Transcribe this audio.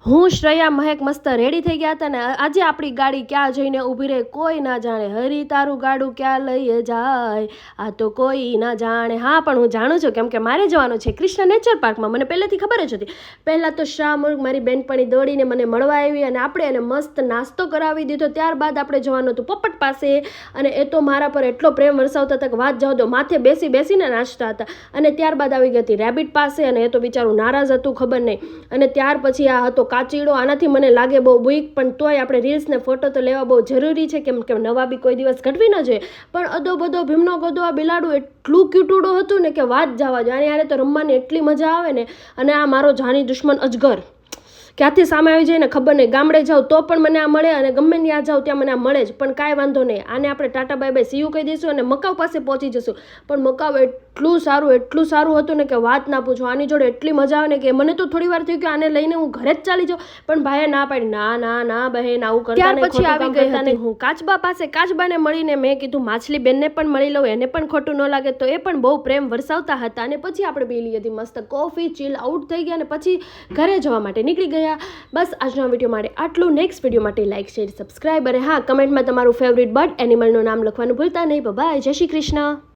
હું શ્રેયા મહેક મસ્ત રેડી થઈ ગયા હતા ને આજે આપણી ગાડી ક્યાં જઈને ઊભી રહે કોઈ ના જાણે, હરી તારું ગાડું ક્યાં લઈએ જાય આ તો કોઈ ના જાણે. હા, પણ હું જાણું છું કેમ કે મારે જવાનું છે કૃષ્ણ નેચર પાર્કમાં. મને પહેલેથી ખબર જ હતી. પહેલાં તો શાહમુર્ગ મારી બેનપણી દોડીને મને મળવા આવી અને આપણે એને મસ્ત નાસ્તો કરાવી દીધો. ત્યારબાદ આપણે જવાનું હતું પોપટ પાસે અને એ તો મારા પર એટલો પ્રેમ વરસાવતા હતા કે વાત જાઓ દો. માથે બેસીને નાચતા હતા. અને ત્યારબાદ આવી ગઈ હતી રેબિટ પાસે અને એ તો બિચારું નારાજ હતું, ખબર નહીં. અને ત્યાર પછી આ હતો કાચીડો. આનાથી મને લાગે બહુ બીક, પણ તોય આપણે રીલ્સ ને ફોટો તો લેવા બહુ જરૂરી છે કેમ કે નવા બી કોઈ દિવસ ઘટવી ન જોઈએ. પણ અદો બધો ભીમનો ગદો આ બિલાડું એટલું ક્યુટુડો હતું ને કે વાત જવા દો. આની યારે તો રમવાની એટલી મજા આવે ને. અને આ મારો જાની દુશ્મન અજગર ક્યાંથી સામે આવી જાય ને ખબર નહીં. ગામડે જાઉં તો પણ મને આ મળે અને ગમે ત્યાં જાઉં ત્યાં મને આ મળે જ. પણ કાંઈ વાંધો નહીં, આને આપણે ટાટા બાય બાય સીયુ કહી દઈશું અને મકાઉ પાસે પહોંચી જશું. પણ મકાઉ એટલું સારું હતું ને કે વાત ના પૂછો. આની જોડે એટલી મજા આવે ને કે મને તો થોડી વાર થયું કે આને લઈને હું ઘરે જ ચાલી જાઉં, પણ ભાઈએ ના પાડી. ના બહેન, આવું કરતા નહીં. પછી આવી ગઈ હતી હું કાચબા પાસે. કાચબાને મળીને મેં કીધું માછલી બેનને પણ મળી લઉં, એને પણ ખોટું ન લાગે. તો એ પણ બહુ પ્રેમ વરસાવતા હતા. અને પછી આપણે પી લીધી મસ્ત કોફી, ચીલ આઉટ થઈ ગયા અને પછી ઘરે જવા માટે નીકળી ગયા. બસ આજના વિડીયો માટે આટલું. નેક્સ્ટ વિડીયો માટે લાઇક, શેર, સબસ્ક્રાઈબ અને હા, કમેન્ટમાં તમારું ફેવરિટ બર્ડ એનિમલનું નામ લખવાનું ભૂલતા નહીં. બાય, જય શ્રી કૃષ્ણ.